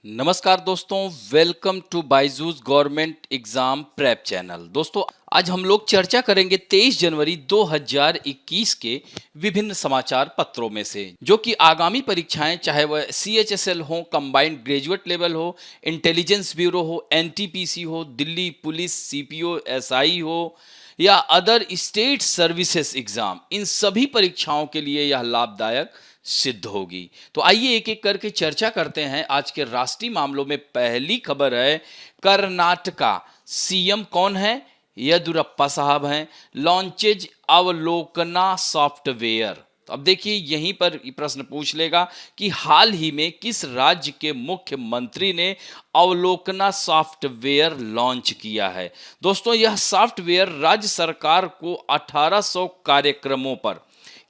नमस्कार दोस्तों, welcome to Byju's government exam prep channel. दोस्तों, आज हम लोग चर्चा करेंगे 23 जनवरी 2021 के विभिन्न समाचार पत्रों में से, जो कि आगामी परीक्षाएं, चाहे वह CHSL हो, कंबाइंड ग्रेजुएट लेवल हो, इंटेलिजेंस ब्यूरो हो, NTPC हो, दिल्ली पुलिस CPO SI हो या अदर स्टेट सर्विसेज एग्जाम, इन सभी परीक्षाओं के लिए यह लाभदायक सिद्ध होगी। तो आइए एक एक करके चर्चा करते हैं। आज के राष्ट्रीय मामलों में पहली खबर है, कर्नाटका CM कौन है? येदुरप्पा साहब हैं। Launches Avalokana software. तो अब देखिए, यहीं पर प्रश्न पूछ लेगा कि हाल ही में किस राज्य के मुख्यमंत्री ने अवलोकना सॉफ्टवेयर लॉन्च किया है? दोस्तों, यह सॉफ्टवेयर राज्य सरकार को 1800 कार्यक्रमों पर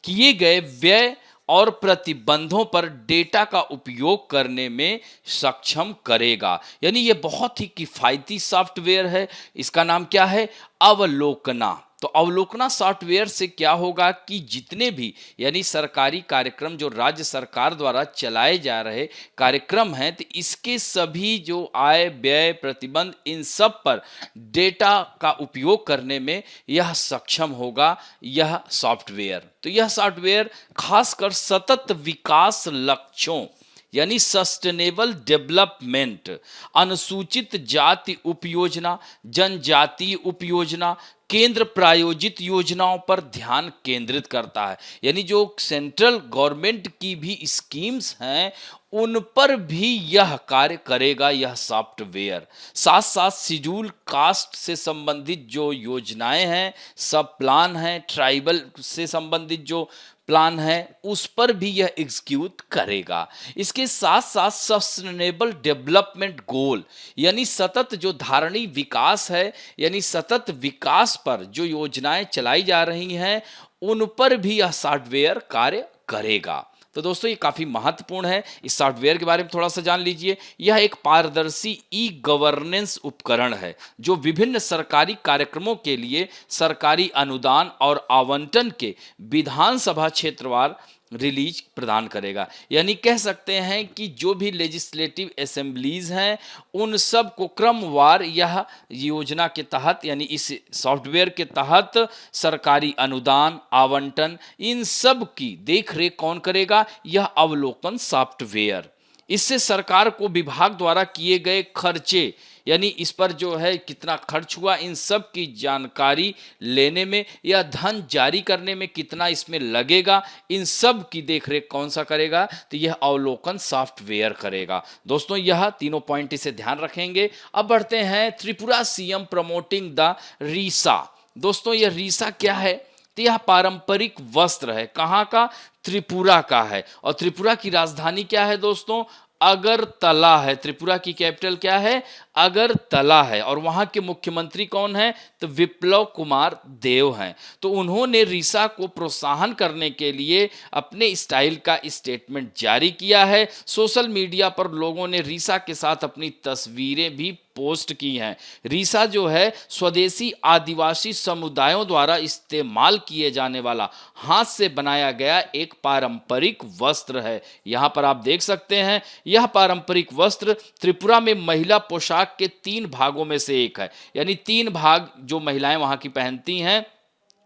किए गए व्यय और प्रतिबंधों पर डेटा का उपयोग करने में सक्षम करेगा। यानी ये बहुत ही किफ़ायती सॉफ्टवेयर है। इसका नाम क्या है? अवलोकना। तो अवलोकना सॉफ्टवेयर से क्या होगा कि जितने भी यानी सरकारी कार्यक्रम जो राज्य सरकार द्वारा चलाए जा रहे कार्यक्रम हैं, तो इसके सभी जो आय व्यय प्रतिबंध, इन सब पर डेटा का उपयोग करने में यह सक्षम होगा यह सॉफ्टवेयर। तो यह सॉफ्टवेयर खासकर सतत विकास लक्ष्यों यानी सस्टेनेबल डेवलपमेंट, अनुसूचित जाति उपयोजना, जनजातीय उपयोजना, केंद्र प्रायोजित योजनाओं पर ध्यान केंद्रित करता है। यानी जो सेंट्रल गवर्नमेंट की भी स्कीम्स हैं, उन पर भी यह कार्य करेगा यह सॉफ्टवेयर। साथ साथ शेड्यूल कास्ट से संबंधित जो योजनाएं हैं, सब प्लान हैं, ट्राइबल से संबंधित जो प्लान है, उस पर भी यह एग्जीक्यूट करेगा। इसके साथ साथ सस्टेनेबल डेवलपमेंट गोल यानी सतत जो धारणीय विकास है, यानी सतत विकास पर जो योजनाएं चलाई जा रही हैं, उन पर भी यह सॉफ्टवेयर कार्य करेगा। तो दोस्तों, ये काफ़ी महत्वपूर्ण है। इस सॉफ्टवेयर के बारे में थोड़ा सा जान लीजिए। यह एक पारदर्शी गवर्नेंस उपकरण है जो विभिन्न सरकारी कार्यक्रमों के लिए सरकारी अनुदान और आवंटन के विधानसभा क्षेत्रवार रिलीज प्रदान करेगा। यानी कह सकते हैं कि जो भी लेजिस्लेटिव असेंबलीज हैं, उन सब को क्रमवार यह योजना के तहत यानी इस सॉफ्टवेयर के तहत सरकारी अनुदान, आवंटन, इन सब की देखरेख कौन करेगा? यह अवलोकन सॉफ्टवेयर। इससे सरकार को विभाग द्वारा किए गए खर्चे यानी इस पर जो है कितना खर्च हुआ, इन सब की जानकारी लेने में या धन जारी करने में कितना इसमें लगेगा, इन सब की देखरेख कौन सा करेगा? तो यह अवलोकन सॉफ्टवेयर करेगा। दोस्तों, यह तीनों पॉइंट इसे ध्यान रखेंगे। अब बढ़ते हैं, त्रिपुरा CM प्रमोटिंग द रीसा। दोस्तों, यह रीसा क्या है? तो यह पारंपरिक वस्त्र है। कहाँ का? त्रिपुरा का है। और त्रिपुरा की राजधानी क्या है दोस्तों? अगरतला है। त्रिपुरा की कैपिटल क्या है? अगरतला है। और वहाँ के मुख्यमंत्री कौन है? तो विप्लव कुमार देव हैं। तो उन्होंने रीसा को प्रोत्साहन करने के लिए अपने स्टाइल का स्टेटमेंट जारी किया है। सोशल मीडिया पर लोगों ने रीसा के साथ अपनी तस्वीरें भी पोस्ट की हैं। रीसा जो है स्वदेशी आदिवासी समुदायों द्वारा इस्तेमाल किए जाने वाला हाथ से बनाया गया एक पारंपरिक वस्त्र है। यहाँ पर आप देख सकते हैं, यह पारंपरिक वस्त्र त्रिपुरा में महिला पोशाक के 3 भागों में से एक है। यानी 3 भाग जो महिलाएं वहाँ की पहनती हैं,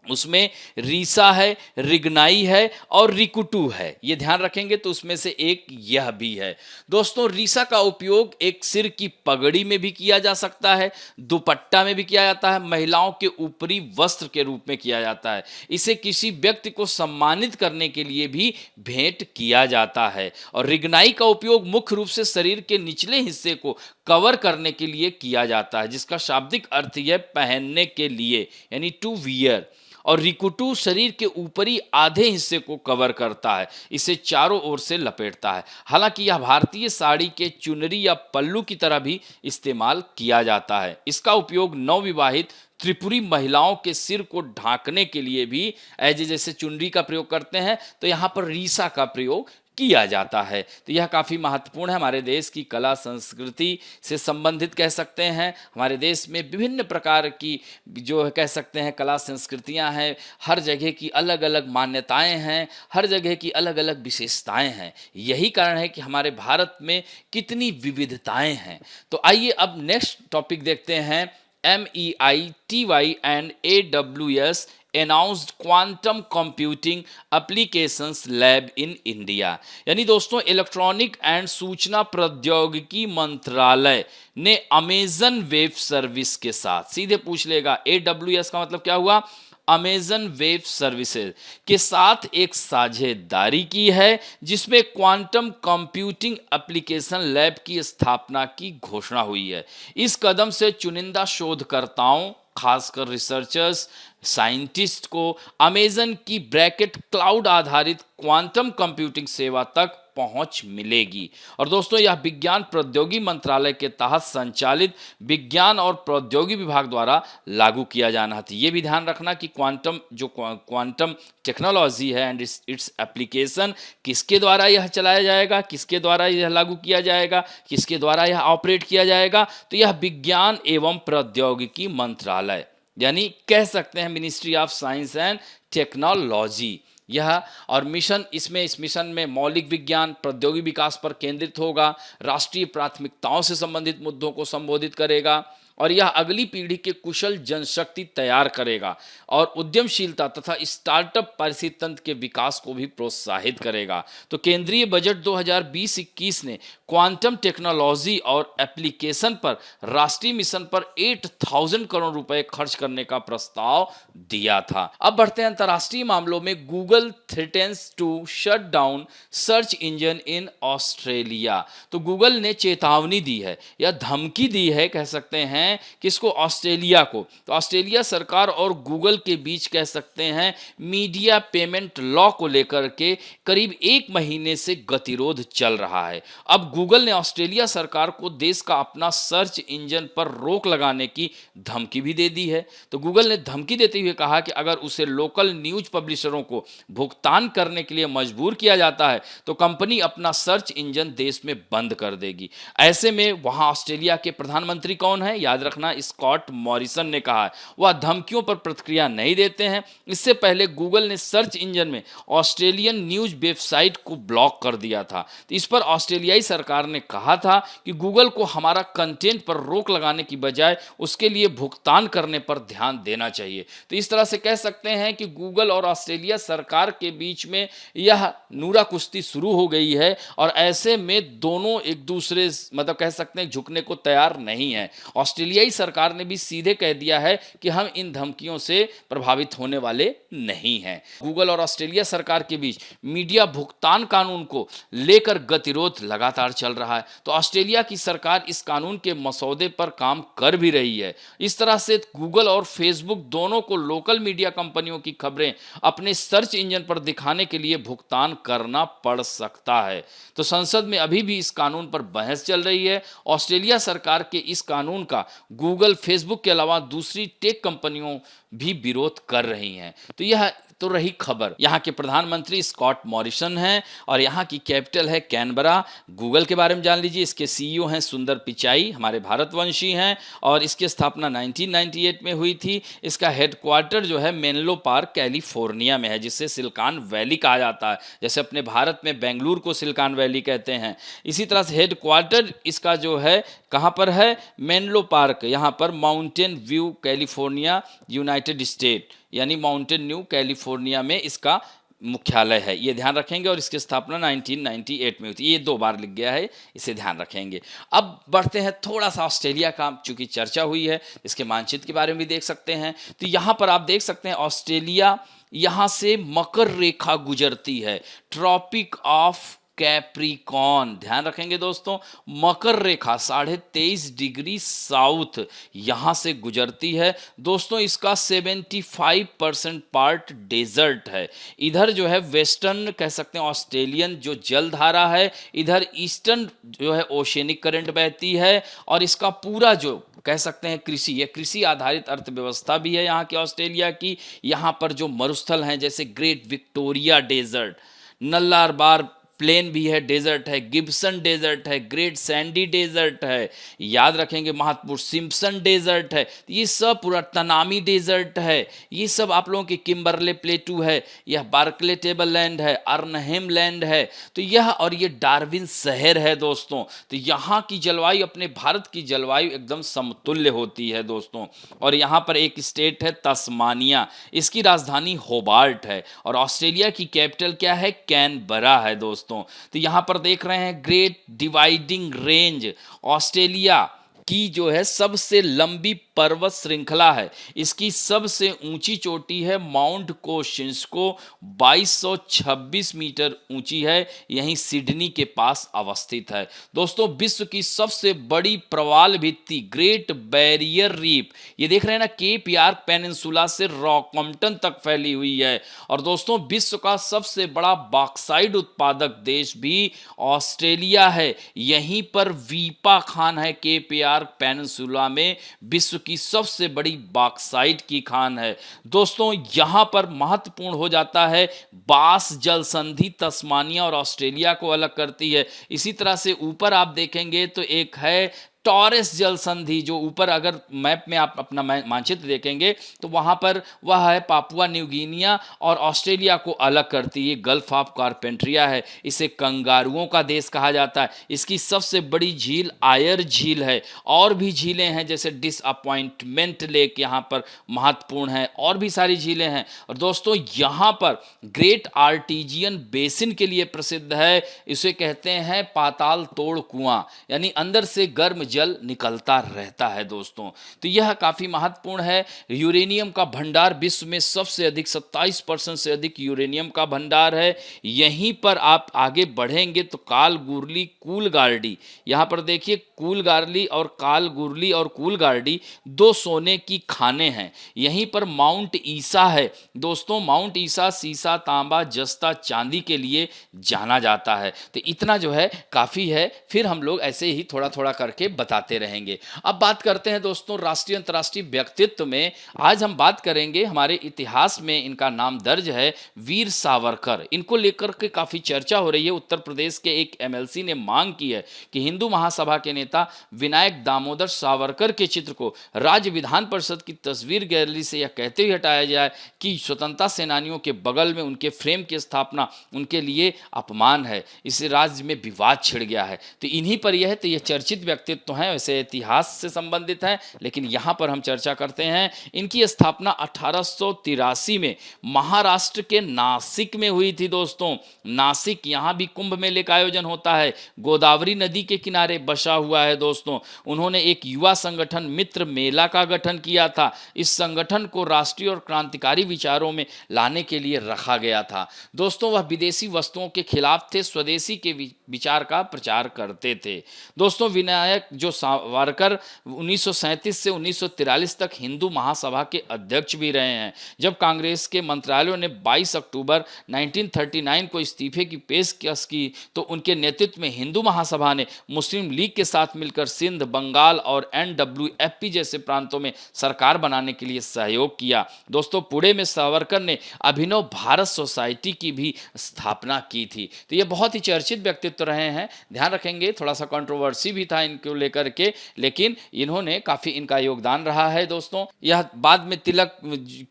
उसमें रीसा है, रिगनाई है और रिकुटू है। ये ध्यान रखेंगे तो उसमें से एक यह भी है। दोस्तों, रीसा का उपयोग एक सिर की पगड़ी में भी किया जा सकता है, दुपट्टा में भी किया जाता है, महिलाओं के ऊपरी वस्त्र के रूप में किया जाता है। इसे किसी व्यक्ति को सम्मानित करने के लिए भी भेंट किया जाता है। और रिगनाई का उपयोग मुख्य रूप से शरीर के निचले हिस्से को कवर करने के लिए किया जाता है, जिसका शाब्दिक अर्थ है पहनने के लिए, यानी टू वियर। और रिकुटू शरीर के ऊपरी आधे हिस्से को कवर करता है, इसे चारों ओर से लपेटता है। हालांकि यह भारतीय साड़ी के चुनरी या पल्लू की तरह भी इस्तेमाल किया जाता है। इसका उपयोग नवविवाहित त्रिपुरी महिलाओं के सिर को ढांकने के लिए भी जैसे चुनरी का प्रयोग करते हैं, तो यहाँ पर रीसा का प्रयोग किया जाता है। तो यह काफ़ी महत्वपूर्ण है, हमारे देश की कला संस्कृति से संबंधित कह सकते हैं। हमारे देश में विभिन्न प्रकार की जो है कह सकते हैं कला संस्कृतियां हैं, हर जगह की अलग अलग मान्यताएं हैं, हर जगह की अलग अलग विशेषताएं हैं। यही कारण है कि हमारे भारत में कितनी विविधताएं हैं। तो आइए अब नेक्स्ट टॉपिक देखते हैं। MEITY and AWS announced quantum computing applications lab in India. यानी दोस्तों इलेक्ट्रॉनिक एंड सूचना प्रौद्योगिकी मंत्रालय ने अमेजन वेब सर्विस के साथ, सीधे पूछ लेगा AWS का मतलब क्या हुआ, अमेजन वेब सर्विसेज के साथ एक साझेदारी की है जिसमें क्वांटम कंप्यूटिंग एप्लीकेशन लैब की स्थापना की घोषणा हुई है। इस कदम से चुनिंदा शोधकर्ताओं, खासकर रिसर्चर्स, साइंटिस्ट को अमेजन की ब्रैकेट क्लाउड आधारित क्वांटम कंप्यूटिंग सेवा तक पहुंच मिलेगी। और दोस्तों यह विज्ञान प्रौद्योगिकी मंत्रालय के तहत संचालित विज्ञान और प्रौद्योगिकी विभाग द्वारा लागू किया जाना है। ये भी ध्यान रखना कि क्वांटम टेक्नोलॉजी है एंड इट्स एप्लीकेशन किसके द्वारा यह चलाया जाएगा, किसके द्वारा यह लागू किया जाएगा, किसके द्वारा यह ऑपरेट किया जाएगा। तो यह विज्ञान एवं प्रौद्योगिकी मंत्रालय यानी कह सकते हैं ministry of science and technology यह और मिशन इस मिशन में मौलिक विज्ञान प्रौद्योगिकी विकास पर केंद्रित होगा, राष्ट्रीय प्राथमिकताओं से संबंधित मुद्दों को संबोधित करेगा और यह अगली पीढ़ी के कुशल जनशक्ति तैयार करेगा और उद्यमशीलता तथा स्टार्टअप परिस्थिति तंत्र के विकास को भी प्रोत्साहित करेगा। तो केंद्रीय बजट 2020-21 ने क्वांटम टेक्नोलॉजी और एप्लीकेशन पर राष्ट्रीय मिशन पर 8,000 करोड़ रुपए खर्च करने का प्रस्ताव दिया था। अब बढ़ते हैं अंतर्राष्ट्रीय मामलों में। Google threatens to shut down search engine in Australia. तो गूगल ने चेतावनी दी है या धमकी दी है कह सकते हैं किसको, ऑस्ट्रेलिया को। तो ऑस्ट्रेलिया सरकार और गूगल के बीच कह सकते हैं मीडिया पेमेंट लॉ को लेकर के करीब 1 महीने से गतिरोध चल रहा है। अब गूगल ने ऑस्ट्रेलिया सरकार को देश का अपना सर्च इंजन पर रोक लगाने की धमकी भी दे दी है। तो गूगल ने धमकी देते हुए कहा कि अगर उसे लोकल न्यूज पब्लिशरों को भुगतान करने के लिए मजबूर किया जाता है तो कंपनी अपना सर्च इंजन देश में बंद कर देगी। ऐसे में वहां ऑस्ट्रेलिया के प्रधानमंत्री कौन है, याद रखना स्कॉट मॉरिसन ने कहा है वह धमकियों पर प्रतिक्रिया नहीं देते हैं। इससे पहले गूगल ने सर्च इंजन में ऑस्ट्रेलियन न्यूज वेबसाइट को ब्लॉक कर दिया था। तो इस पर ऑस्ट्रेलियाई सरकार ने कहा था कि गूगल को हमारा कंटेंट पर रोक लगाने की बजाय उसके लिए भुगतान करने पर ध्यान देना चाहिए। तो इस तरह से कह सकते हैं कि गूगल और ऑस्ट्रेलिया सरकार के बीच में यह नूरा कुश्ती शुरू हो गई है और ऐसे में दोनों एक दूसरे मतलब कह सकते हैं झुकने को तैयार नहीं है। ऑस्ट्रेलियाई सरकार ने भी सीधे कह दिया है कि हम इन धमकियों से प्रभावित होने वाले नहीं हैं। गूगल और ऑस्ट्रेलिया सरकार के बीच मीडिया भुगतान कानून को लेकर गतिरोध लगातार चल रहा है। तो ऑस्ट्रेलिया की सरकार इस कानून के मसौदे पर काम कर भी रही है। इस तरह से गूगल और फेसबुक दोनों को लोकल मीडिया कंपनियों की खबरें अपने सर्च इंजन पर दिखाने के लिए भुगतान करना पड़ सकता है। तो संसद में अभी भी इस कानून पर बहस चल रही है। ऑस्ट्रेलिया सरकार के इस कानून का गूगल, फेसबुक के अलावा दूसरी टेक कंपनियों भी विरोध कर रही हैं। तो यह तो रही खबर। यहाँ के प्रधानमंत्री स्कॉट मॉरिसन हैं और यहाँ की कैपिटल है कैनबरा। गूगल के बारे में जान लीजिए, इसके CEO हैं सुंदर पिचाई, हमारे भारतवंशी हैं और इसकी स्थापना 1998 में हुई थी। इसका हेडक्वार्टर जो है मेनलो पार्क कैलिफोर्निया में है, जिसे सिलिकॉन वैली कहा जाता है। जैसे अपने भारत में बेंगलुरु को सिलिकॉन वैली कहते हैं, इसी तरह से हेडक्वार्टर इसका जो है कहाँ पर है, मेनलो पार्क, यहाँ पर mountain view California United state यानी माउंटेन न्यू कैलिफोर्निया में इसका मुख्यालय है। ये ध्यान रखेंगे और इसकी स्थापना 1998 में हुई थी। ये 2 बार लिख गया है, इसे ध्यान रखेंगे। अब बढ़ते हैं थोड़ा सा ऑस्ट्रेलिया का, चूंकि चर्चा हुई है इसके मानचित्र के बारे में भी देख सकते हैं। तो यहाँ पर आप देख सकते हैं ऑस्ट्रेलिया, यहाँ से मकर रेखा गुजरती है, ट्रॉपिक ऑफ कैप्रिकॉन। ध्यान रखेंगे दोस्तों, मकर रेखा 23.5 डिग्री साउथ यहां से गुजरती है। दोस्तों इसका 75% पार्ट डेजर्ट है। इधर जो है वेस्टर्न कह सकते हैं ऑस्ट्रेलियन जो जलधारा है, इधर ईस्टर्न जो है ओशियनिक करंट बहती है और इसका पूरा जो कह सकते हैं कृषि, ये कृषि आधारित अर्थव्यवस्था भी है यहाँ की ऑस्ट्रेलिया की। यहाँ पर जो मरुस्थल हैं जैसे ग्रेट विक्टोरिया डेजर्ट, नल्लारबार प्लेन भी है, डेजर्ट है, गिब्सन डेजर्ट है, ग्रेट सैंडी डेजर्ट है, याद रखेंगे महत्वपूर्ण सिम्पसन डेजर्ट है, ये सब पूरा तनामी डेजर्ट है, ये सब आप लोगों की किम्बरले प्लेटू है, यह बार्कले टेबल लैंड है, अर्नहेम लैंड है, तो यह और ये डार्विन शहर है दोस्तों। तो यहाँ की जलवायु अपने भारत की जलवायु एकदम समतुल्य होती है दोस्तों। और यहाँ पर एक स्टेट है तस्मानिया, इसकी राजधानी होबार्ट है, और ऑस्ट्रेलिया की कैपिटल क्या है, कैनबरा है दोस्तों। तो यहाँ पर देख रहे हैं ग्रेट डिवाइडिंग रेंज ऑस्ट्रेलिया की जो है सबसे लंबी पर्वत श्रृंखला है, इसकी सबसे ऊंची चोटी है माउंट कोशिंस्को, 2226 मीटर ऊंची है, यहीं सिडनी के पास अवस्थित है दोस्तों। विश्व की सबसे बड़ी प्रवाल भित्ति ग्रेट बैरियर रीफ, ये देख रहे हैं ना, केप यार्क पेनिनसुला से रॉकम्पटन तक फैली हुई है। और दोस्तों विश्व का सबसे बड़ा बॉक्साइट उत्पादक देश भी ऑस्ट्रेलिया है, यहीं पर वीपा खान है, केप यार्क पेनिनसुला में विश्व की सबसे बड़ी बॉक्साइट की खान है दोस्तों। यहां पर महत्वपूर्ण हो जाता है बास जल संधि, तस्मानिया और ऑस्ट्रेलिया को अलग करती है। इसी तरह से ऊपर आप देखेंगे तो एक है टॉरेस जल संधि, जो ऊपर अगर मैप में आप अपना मानचित्र देखेंगे तो वहां पर वह है पापुआ न्यू गिनिया और ऑस्ट्रेलिया को अलग करती है, गल्फ ऑफ कारपेंट्रिया है, इसे कंगारुओं का देश कहा जाता है। इसकी सबसे बड़ी झील आयर झील है, और भी झीलें हैं जैसे डिसअपॉइंटमेंट लेक यहाँ पर महत्वपूर्ण है, और भी सारी झीलें हैं। और दोस्तों यहाँ पर ग्रेट आर्टिजियन बेसिन के लिए प्रसिद्ध है, इसे कहते हैं पाताल तोड़ कुआं, यानी अंदर से गर्म जल निकलता रहता है दोस्तों। तो यह काफी महत्वपूर्ण है। यूरेनियम का भंडार विश्व में सबसे अधिक 27% से अधिक यूरेनियम का भंडार है। यहीं पर आप आगे बढ़ेंगे तो कालगुरली कूलगार्डी, यहां पर देखिए कूलगार्ली और कालगुरली और कूलगार्डी दो सोने की खानें हैं। यहीं पर माउंट ईसा है दोस्तों, माउंट ईसा सीसा तांबा जस्ता चांदी के लिए जाना जाता है। तो इतना जो है काफी है, फिर हम लोग ऐसे ही थोड़ा थोड़ा करके बताते रहेंगे। अब बात करते हैं दोस्तों राष्ट्रीय अंतर्राष्ट्रीय व्यक्तित्व में। आज हम बात करेंगे, हमारे इतिहास में इनका नाम दर्ज है वीर सावरकर। इनको लेकर के काफी चर्चा हो रही है। उत्तर प्रदेश के एक एमएलसी ने मांग की है कि हिंदू महासभा के नेता विनायक दामोदर सावरकर के चित्र को राज्य विधान परिषद की तस्वीर गैलरी से यह कहते हुए हटाया जाए कि स्वतंत्रता सेनानियों के बगल में उनके फ्रेम की स्थापना उनके लिए अपमान है। इससे राज्य में विवाद छिड़ गया है। तो इन्हीं पर यह है, तो यह चर्चित व्यक्तित्व तो हैं, वैसे इतिहास से संबंधित हैं, लेकिन यहां पर हम चर्चा करते हैं। इनकी स्थापना 1883 में महाराष्ट्र के नासिक में हुई थी दोस्तों। नासिक, यहां भी कुंभ मेले का आयोजन होता है, गोदावरी नदी के किनारे बसा हुआ है दोस्तों। उन्होंने एक युवा संगठन मित्र मेला का गठन किया था। इस संगठन को राष्ट्रीय और क्रांतिकारी विचारों में लाने के लिए रखा गया था दोस्तों। वह विदेशी वस्तुओं के खिलाफ थे, स्वदेशी के विचार का प्रचार करते थे दोस्तों। विनायक जो सावरकर 1937 से 1943 तक हिंदू महासभा के अध्यक्ष भी रहे हैं। जब कांग्रेस के मंत्रालयों ने 22 अक्टूबर 1939 को इस्तीफे की पेशकश की तो उनके नेतृत्व में हिंदू महासभा ने मुस्लिम लीग के साथ मिलकर सिंध, बंगाल और एनडब्ल्यूएफपी जैसे प्रांतों में सरकार बनाने के लिए सहयोग किया दोस्तों। पुणे में सावरकर ने अभिनव भारत सोसाइटी की भी स्थापना की थी। तो ये बहुत ही चर्चित व्यक्तित्व रहे हैं। ध्यान रखेंगे, थोड़ा सा कंट्रोवर्सी भी था इनको लेकर के, लेकिन इन्होंने काफी इनका योगदान रहा है दोस्तों। यह बाद में तिलक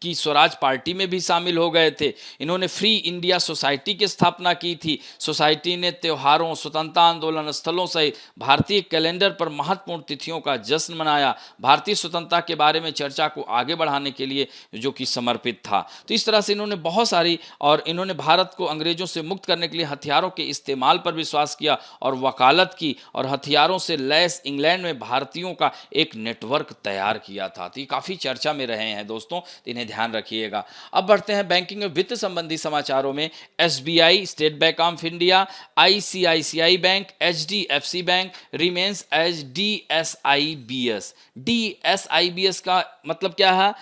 की स्वराज पार्टी में भी शामिल हो गए थे। इन्होंने फ्री इंडिया सोसाइटी की स्थापना की थी। सोसाइटी ने त्योहारों, स्वतंत्रता आंदोलन स्थलों सहित भारतीय कैलेंडर पर महत्वपूर्ण तिथियों का जश्न मनाया। भारतीय स्वतंत्रता के बारे में चर्चा को आगे बढ़ाने के लिए जो कि समर्पित था। तो इस तरह से इन्होंने बहुत सारी, और इन्होंने भारत को अंग्रेजों से मुक्त करने के लिए हथियारों के इस्तेमाल पर विश्वास किया और वकालत की, और हथियारों से लैस इंग्लैंड में भारतीयों का एक नेटवर्क तैयार किया था। तो ये काफी चर्चा में रहे हैं दोस्तों, तो इन्हें ध्यान रखिएगा। अब बढ़ते हैं बैंकिंग और वित्त संबंधी समाचारों में। SBI, state bank of India, ICICI bank, HDFC bank remains as DSIBs. DSIBs का मतलब क्या है?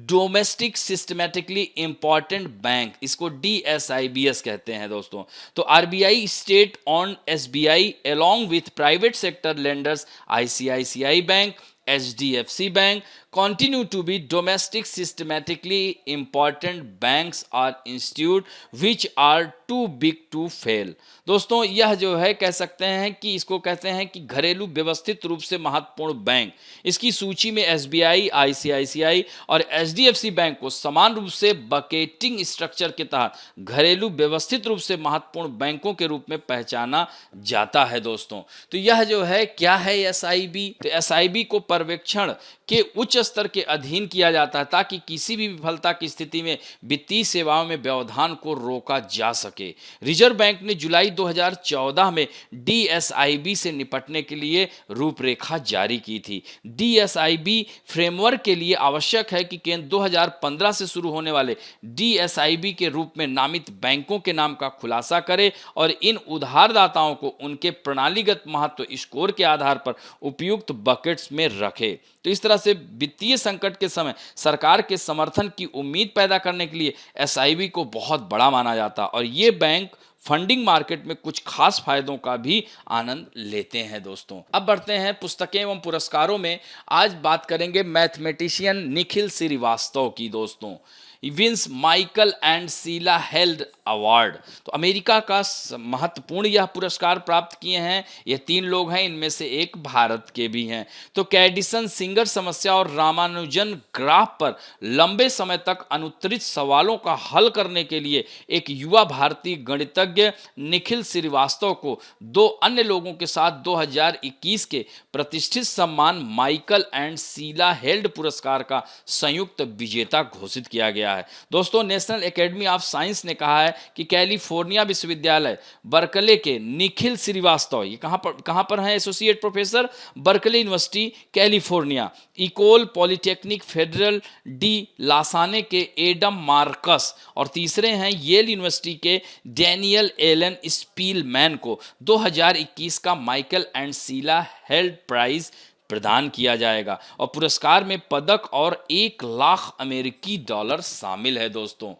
डोमेस्टिक सिस्टमैटिकली इंपॉर्टेंट बैंक, इसको डीएसआईबीएस कहते हैं दोस्तों। तो RBI state on SBI along with private sector lenders ICICI Bank, HDFC Bank continue to be domestic systematically important banks or institute which are too big to fail। दोस्तों यह जो है कह सकते हैं कि इसको कहते हैं कि घरेलू व्यवस्थित रूप से महत्वपूर्ण बैंक। इसकी सूची में SBI, ICICI और HDFC बैंक को समान रूप से बकेटिंग स्ट्रक्चर के तहत घरेलू व्यवस्थित रूप से महत्वपूर्ण बैंकों के रूप में पहचाना जाता है। दोस्तों तो यह जो है क्या है SIB? तो SIB को पर्यवेक्षण के उच्च स्तर के अधीन किया जाता है ताकि किसी भी विफलता की स्थिति में वित्तीय सेवाओं में व्यवधान को रोका जा सके। रिजर्व बैंक ने जुलाई 2014 में DSIB से निपटने के लिए रूपरेखा जारी की थी। DSIB फ्रेमवर्क के लिए आवश्यक है कि केंद्र 2015 से शुरू होने वाले DSIB के रूप में नामित बैंकों के नाम का खुलासा करे और इन उधारदाताओं को उनके प्रणालीगत महत्व स्कोर के आधार पर उपयुक्त बकेट्स में रखे। तो इस तरह से वित्तीय संकट के समय सरकार के समर्थन की उम्मीद पैदा करने के लिए SIB को बहुत बड़ा माना जाता और ये बैंक फंडिंग मार्केट में कुछ खास फायदों का भी आनंद लेते हैं। दोस्तों अब बढ़ते हैं पुस्तकें एवं पुरस्कारों में। आज बात करेंगे मैथमेटिशियन निखिल श्रीवास्तव की। दोस्तों Vince Michael and Sheila held award, तो अमेरिका का महत्वपूर्ण यह पुरस्कार प्राप्त किए हैं। ये 3 लोग हैं, इनमें से एक भारत के भी हैं। तो कैडिसन सिंगर समस्या और रामानुजन ग्राफ पर लंबे समय तक अनुत्तरित सवालों का हल करने के लिए एक युवा भारतीय गणितज्ञ निखिल श्रीवास्तव को 2 अन्य लोगों के साथ 2021 के प्रतिष्ठित सम्मान माइकल एंड शीला हेल्ड पुरस्कार का संयुक्त विजेता घोषित किया गया है। दोस्तों नेशनल एकेडमी ऑफ साइंस ने कहा है कि कैलिफोर्निया विश्वविद्यालय बर्कले के निखिल श्रीवास्तव, ये कहां पर हैं associate professor? Berkeley university California. Ecole Polytechnique Federale de Lausanne के एडम मार्कस और तीसरे हैं येल यूनिवर्सिटी के डैनियल एलन स्पीलमैन को 2021 का Michael and Sheila Held prize प्रदान किया जाएगा और पुरस्कार में पदक और 1 लाख अमेरिकी डॉलर शामिल है। दोस्तों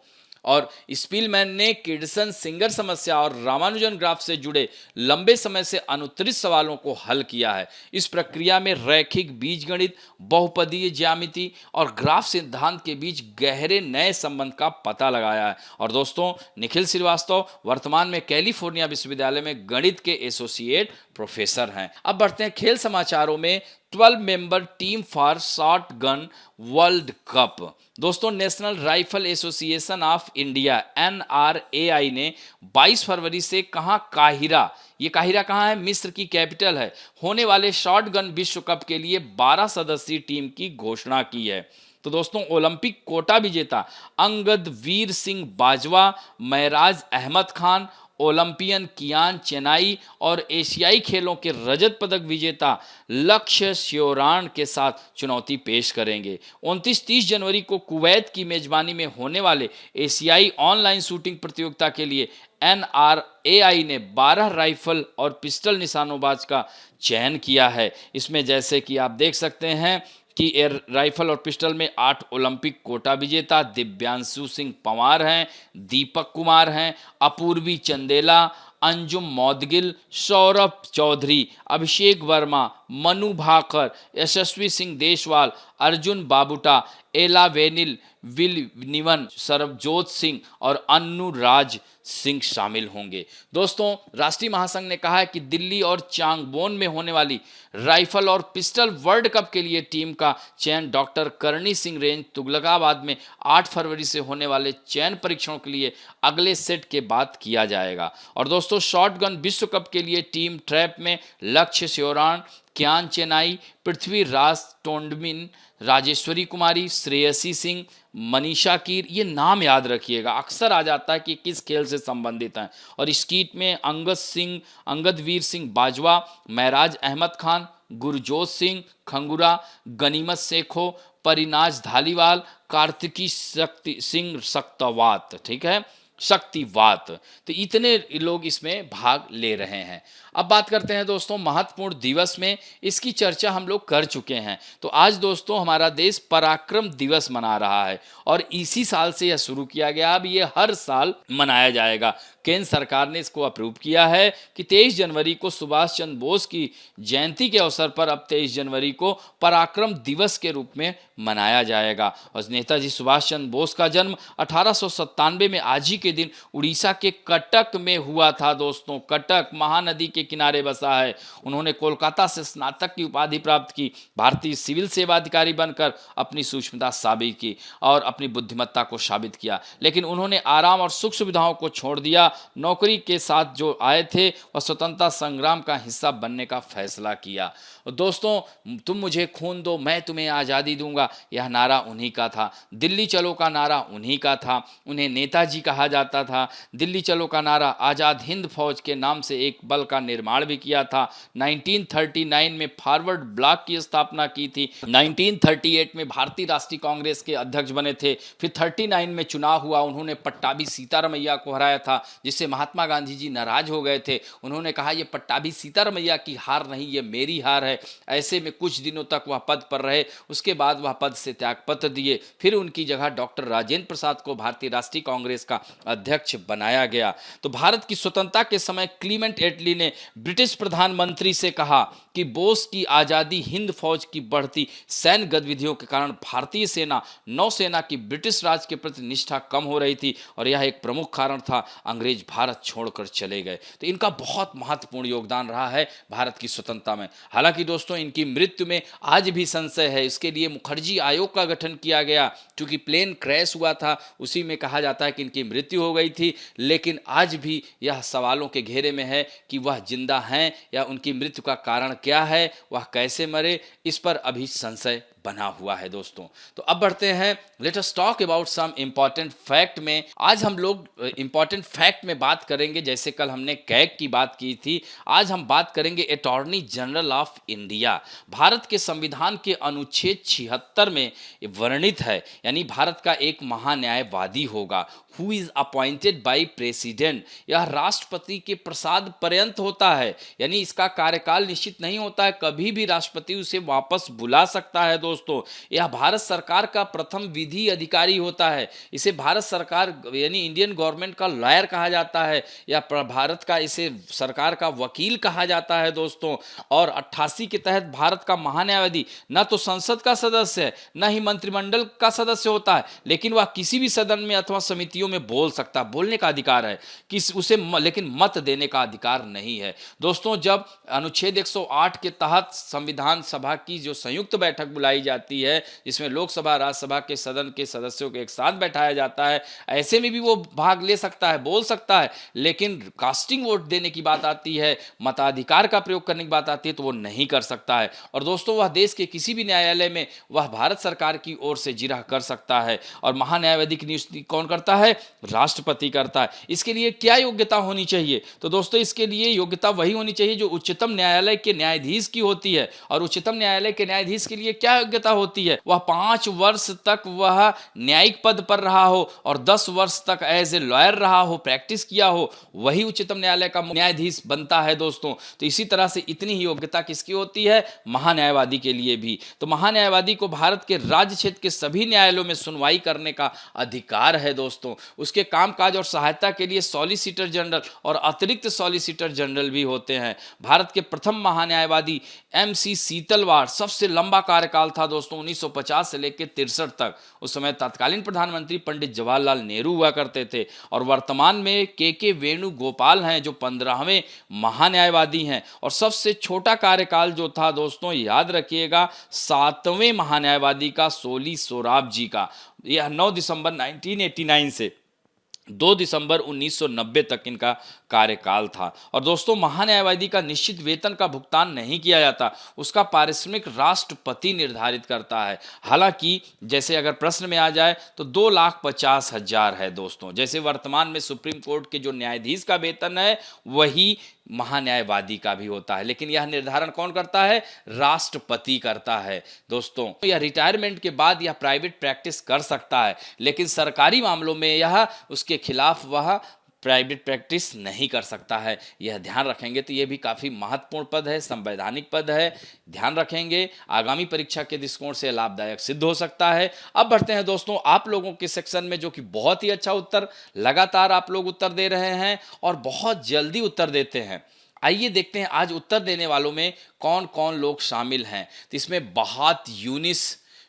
और स्पीलमैन ने किडसन सिंगर समस्या और रामानुजन ग्राफ से जुड़े लंबे समय से अनुत्तरित सवालों को हल किया है। इस प्रक्रिया में रैखिक बीजगणित, बहुपदीय ज्यामिति और ग्राफ सिद्धांत के बीच गहरे नए संबंध का पता लगाया है। और दोस्तों निखिल श्रीवास्तव वर्तमान में कैलिफोर्निया विश्वविद्यालय में गणित के एसोसिएट प्रोफेसर हैं। अब बढ़ते हैं खेल समाचारों में। 12 member team for shotgun world cup. दोस्तों national rifle association of India NRAI ने 22 फरवरी से काहिरा, ये काहिरा कहाँ है? मिस्र की कैपिटल है, होने वाले शॉट गन विश्व कप के लिए 12 सदस्यीय टीम की घोषणा की है। तो दोस्तों ओलंपिक कोटा विजेता अंगद वीर सिंह बाजवा, महराज अहमद खान, ओलंपियन कियान चेनाई और एशियाई खेलों के रजत पदक विजेता लक्ष्य श्योरान के साथ चुनौती पेश करेंगे। 29-30 जनवरी को कुवैत की मेजबानी में होने वाले एशियाई ऑनलाइन शूटिंग प्रतियोगिता के लिए NRAI ने 12 राइफल और पिस्टल निशानोबाज का चयन किया है। इसमें जैसे कि आप देख सकते हैं कि एयर राइफल और पिस्टल में 8 ओलंपिक कोटा विजेता दिव्यांशु सिंह पंवार हैं, दीपक कुमार हैं, अपूर्वी चंदेला, अंजुम मौदगिल, सौरभ चौधरी, अभिषेक वर्मा, मनु भाकर, यशस्वी सिंह देशवाल, अर्जुन बाबूटा, एला वेनिल, विल निवन, सरबजोत सिंह और अनुराज सिंह शामिल होंगे। दोस्तों राष्ट्रीय महासंघ ने कहा है कि दिल्ली और चांगबोन में होने वाली राइफल और पिस्टल वर्ल्ड कप के लिए टीम का चयन डॉक्टर करणी सिंह रेंज तुगलकाबाद में 8 फरवरी से होने वाले चयन परीक्षणों के लिए अगले सेट के बाद किया जाएगा। और दोस्तों शॉटगन विश्व कप के लिए टीम ट्रैप में लक्ष्य श्योरान, कियान चेनाई, पृथ्वीराज टोंडमिन, राजेश्वरी कुमारी, श्रेयसी सिंह, मनीषा कीर, ये नाम याद रखिएगा, अक्सर आ जाता है कि किस खेल से संबंधित हैं। और स्कीट में अंगद वीर सिंह बाजवा, महराज अहमद खान, गुरजोत सिंह खंगुरा, गनीमत शेखो, परिनाज धालीवाल, कार्तिकी सिंह सक्तवात, ठीक है, शक्तिवात। तो इतने लोग इसमें भाग ले रहे हैं। अब बात करते हैं दोस्तों महत्वपूर्ण दिवस में, इसकी चर्चा हम लोग कर चुके हैं। तो आज दोस्तों हमारा देश पराक्रम दिवस मना रहा है और इसी साल से यह शुरू किया गया। अब ये हर साल मनाया जाएगा। केंद्र सरकार ने इसको अप्रूव किया है कि 23 जनवरी को सुभाष चंद्र बोस की जयंती के अवसर पर अब 23 जनवरी को पराक्रम दिवस के रूप में मनाया जाएगा। और नेताजी सुभाष चंद्र बोस का जन्म 1897 में आज ही के दिन उड़ीसा के कटक में हुआ था दोस्तों। कटक महानदी के किनारे बसा है। उन्होंने कोलकाता से स्नातक की उपाधि प्राप्त की, भारतीय सिविल सेवा अधिकारी बनकर अपनी सूक्ष्मता साबित की और अपनी बुद्धिमत्ता को साबित किया। लेकिन उन्होंने आराम और सुख सुविधाओं को छोड़ दिया। नौकरी के साथ जो आए थे वह स्वतंत्रता संग्राम का हिस्सा बनने का फैसला किया। दोस्तों, तुम मुझे खून दो मैं तुम्हें आज़ादी दूंगा, यह नारा उन्हीं का था। दिल्ली चलो का नारा उन्हीं का था। उन्हें नेताजी कहा जाता था। दिल्ली चलो का नारा आज़ाद हिंद फौज के नाम से एक बल का निर्माण भी किया था। 1939 में फॉरवर्ड ब्लॉक की स्थापना की थी। 1938 में भारतीय राष्ट्रीय कांग्रेस के अध्यक्ष बने थे। फिर 39 में चुनाव हुआ, उन्होंने पट्टाभी सीतारमैया को हराया था, जिससे महात्मा गांधी जी नाराज हो गए थे। उन्होंने कहा ये पट्टाभी सीतारमैया की हार नहीं, ये मेरी हार है। ऐसे में कुछ दिनों तक वह पद पर रहे। उसके बाद वह पद से त्यागपत्र दिए। फिर उनकी जगह डॉक्टर राजेंद्र प्रसाद को भारतीय राष्ट्रीय कांग्रेस का अध्यक्ष बनाया गया। तो भारत की स्वतंत्रता के समय क्लीमेंट एटली ने ब्रिटिश प्रधानमंत्री से कहा कि बोस की आज़ादी हिंद फौज की बढ़ती सैन्य गतिविधियों के कारण भारतीय सेना नौसेना की ब्रिटिश राज के प्रति निष्ठा कम हो रही थी और यह एक प्रमुख कारण था। अंग्रेज भारत छोड़कर चले गए। तो इनका बहुत महत्वपूर्ण योगदान रहा है भारत की स्वतंत्रता में। हालांकि दोस्तों, इनकी मृत्यु में आज भी संशय है। इसके लिए मुखर्जी आयोग का गठन किया गया। क्योंकि प्लेन क्रैश हुआ था, उसी में कहा जाता है कि इनकी मृत्यु हो गई थी। लेकिन आज भी यह सवालों के घेरे में है कि वह जिंदा हैं या उनकी मृत्यु का कारण क्या है, वह कैसे मरे, इस पर अभी संशय बना हुआ है दोस्तों। तो अब बढ़ते हैं, let us talk about some important fact में। आज हम लोग इंपॉर्टेंट फैक्ट में बात करेंगे। जैसे कल हमने कैग की बात की थी, आज हम बात करेंगे attorney general of India. Bharat के संविधान के अनुच्छेद 76 में वर्णित है, यानी भारत का एक महान्यायवादी होगा, who is appointed by president. यह राष्ट्रपति के प्रसाद पर्यंत होता है, यानी इसका कार्यकाल निश्चित नहीं होता है। कभी भी राष्ट्रपति उसे वापस बुला सकता है दोस्तों। यह भारत सरकार का प्रथम विधि अधिकारी होता है। इसे भारत सरकार यानी इंडियन गवर्नमेंट का लॉयर कहा जाता है, या भारत का इसे सरकार का वकील कहा जाता है दोस्तों। और 88 के तहत भारत का महान्यायवादी न तो संसद का सदस्य है, न ही मंत्रिमंडल का सदस्य होता है, लेकिन वह किसी भी सदन में अथवा समितियों में बोल सकता है। बोलने का अधिकार है कि उसे लेकिन मत देने का अधिकार नहीं है दोस्तों। जब अनुच्छेद 108 के तहत संविधान सभा की जो संयुक्त बैठक बुलाई जाती है, जिसमें लोकसभा राज्यसभा के सदन के सदस्यों को एक साथ बैठाया जाता है, ऐसे में भी वो भाग ले सकता है, बोल सकता है। लेकिन कास्टिंग वोट देने की बात आती है, मताधिकार का प्रयोग करने की बात आती है, तो वो नहीं कर सकता है। और दोस्तों, वह देश के किसी भी न्यायालय में वह भारत सरकार की ओर से जिरह कर सकता है। और महान्यायवादी की नियुक्ति कौन करता है? राष्ट्रपति करता है। इसके लिए क्या योग्यता होनी चाहिए? तो दोस्तों, इसके लिए योग्यता वही होनी चाहिए जो उच्चतम न्यायालय के न्यायाधीश की होती है। और उच्चतम न्यायालय के न्यायाधीश के लिए क्या योग्यता होती है? वह 5 वर्ष तक वह न्यायिक पद पर रहा हो और 10 वर्ष तक एज ए लॉयर रहा हो, प्रैक्टिस किया हो, वही उच्चतम न्यायालय का न्यायाधीश बनता है दोस्तों। तो इसी तरह से इतनी ही योग्यता किसकी होती है? महान्यायवादी के लिए भी। तो महान्यायवादी को भारत के राज्य क्षेत्र के सभी न्यायालयों में सुनवाई करने का अधिकार है दोस्तों। उसके कामकाज और सहायता के लिए सॉलिसिटर जनरल और अतिरिक्त सॉलिसिटर जनरल भी होते हैं। भारत के प्रथम महान्यायवादी MC सीतलवाड़, सबसे लंबा कार्यकाल था दोस्तों, 1950 से लेकर 63 तक। उस समय तत्कालीन प्रधानमंत्री पंडित जवाहरलाल नेहरू हुआ करते थे। और वर्तमान में के वेणुगोपाल हैं, जो 15वें महान्यायवादी हैं। और सबसे छोटा कार्यकाल जो था दोस्तों, याद रखिएगा, 7वें महान्यायवादी का, सोली सोराब जी का। यह 9 दिसंबर 1989 से 2 दिसंबर 1990 तक इनका कार्यकाल था। और दोस्तों, महान्यायवादी का निश्चित वेतन का भुगतान नहीं किया जाता, उसका पारिश्रमिक राष्ट्रपति निर्धारित करता है। हालांकि जैसे अगर प्रश्न में आ जाए तो 2,50,000 है दोस्तों। जैसे वर्तमान में सुप्रीम कोर्ट के जो न्यायाधीश का वेतन है, वही महान्यायवादी का भी होता है, लेकिन यह निर्धारण कौन करता है? राष्ट्रपति करता है दोस्तों। यह रिटायरमेंट के बाद यह प्राइवेट प्रैक्टिस कर सकता है, लेकिन सरकारी मामलों में यह उसके खिलाफ वह प्राइवेट प्रैक्टिस नहीं कर सकता है। यह ध्यान रखेंगे तो ये भी काफ़ी महत्वपूर्ण पद है, संवैधानिक पद है। ध्यान रखेंगे, आगामी परीक्षा के दृष्टिकोण से लाभदायक सिद्ध हो सकता है। अब बढ़ते हैं दोस्तों आप लोगों के सेक्शन में, जो कि बहुत ही अच्छा उत्तर, लगातार आप लोग उत्तर दे रहे हैं और बहुत जल्दी उत्तर देते हैं। आइए देखते हैं आज उत्तर देने वालों में कौन कौन लोग शामिल हैं। तो इसमें बहात यूनिस,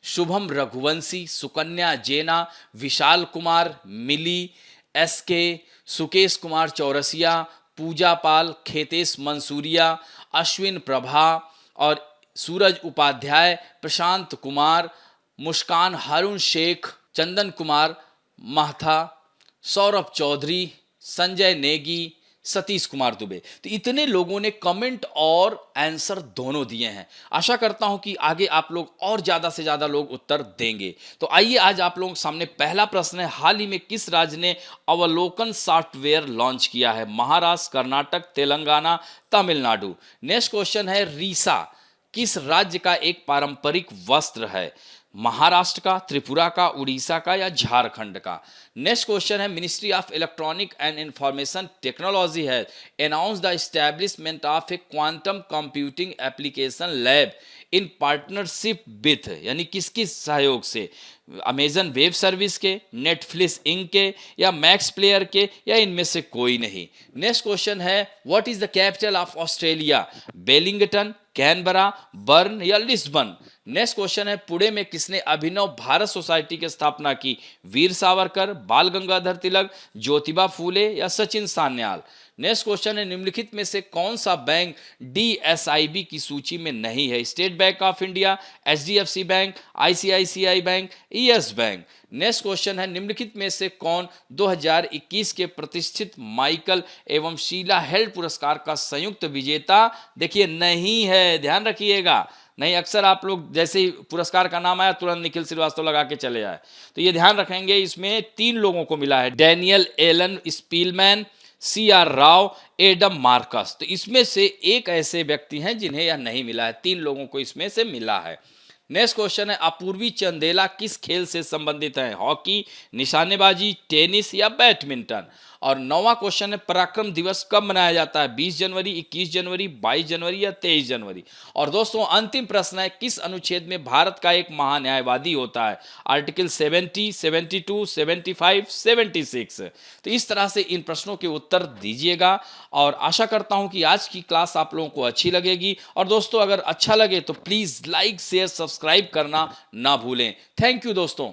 शुभम रघुवंशी, सुकन्या जेना, विशाल कुमार, मिली, एसके, सुकेश कुमार चौरसिया, पूजा पाल, खेतेश मंसूरिया, अश्विन प्रभा और सूरज उपाध्याय, प्रशांत कुमार, मुस्कान हारून शेख, चंदन कुमार महथा, सौरभ चौधरी, संजय नेगी, सतीश कुमार दुबे। तो इतने लोगों ने कमेंट और आंसर दोनों दिए हैं। आशा करता हूं कि आगे आप लोग और ज्यादा से ज्यादा लोग उत्तर देंगे। तो आइए आज आप लोगों के सामने पहला प्रश्न है, हाल ही में किस राज्य ने अवलोकन सॉफ्टवेयर लॉन्च किया है? महाराष्ट्र, कर्नाटक, तेलंगाना, तमिलनाडु। नेक्स्ट क्वेश्चन है, रीसा किस राज्य का एक पारंपरिक वस्त्र है? महाराष्ट्र का, त्रिपुरा का, उड़ीसा का या झारखंड का? नेक्स्ट क्वेश्चन है, ministry of electronic and information technology है announce the establishment of a quantum computing application lab in partnership with, यानी किसकी सहयोग से? अमेजन वेब सर्विस के, नेटफ्लिक्स इंक के या मैक्स प्लेयर के या इनमें से कोई नहीं। नेक्स्ट क्वेश्चन है, what is the capital of Australia? Wellington, Canberra, burn या लिस्बन? नेक्स्ट क्वेश्चन है, पुणे में किसने अभिनव भारत सोसाइटी की स्थापना की? वीर सावरकर, बाल गंगाधर तिलक, ज्योतिबा फूले या सचिन सान्याल? नेक्स्ट क्वेश्चन है, निम्नलिखित में से कौन सा बैंक डीएसआईबी की सूची में नहीं है? State bank of India, HDFC bank, ICICI bank, yes bank? Next question है, निम्नलिखित में से कौन 2021 के प्रतिष्ठित माइकल एवं शीला हेल्ड पुरस्कार का संयुक्त विजेता? देखिए नहीं है, ध्यान रखिएगा। नहीं, अक्सर आप लोग जैसे ही पुरस्कार का नाम आया तुरंत निखिल श्रीवास्तव लगा के चले आए। तो ये ध्यान रखेंगे, इसमें 3 लोगों को मिला है, Daniel Alan Spielman, C R Rao, Adam Marcus. तो इसमें से एक ऐसे व्यक्ति हैं जिन्हें यह नहीं मिला है, 3 लोगों को इसमें से मिला है। नेक्स्ट क्वेश्चन है, अपूर्वी चंदेला किस खेल से संबंधित है? हॉकी, निशानेबाजी, टेनिस या बैडमिंटन? और 9वां क्वेश्चन है, पराक्रम दिवस कब मनाया जाता है? 20 जनवरी, 21 जनवरी, 22 जनवरी या 23 जनवरी? और दोस्तों अंतिम प्रश्न है, किस अनुच्छेद में भारत का एक महान्यायवादी होता है? आर्टिकल 70, 72, 75, 76। तो इस तरह से इन प्रश्नों के उत्तर दीजिएगा और आशा करता हूं कि आज की क्लास आप लोगों को अच्छी लगेगी। और दोस्तों अगर अच्छा लगे तो प्लीज लाइक, शेयर, सब्सक्राइब करना ना भूलें। थैंक यू दोस्तों।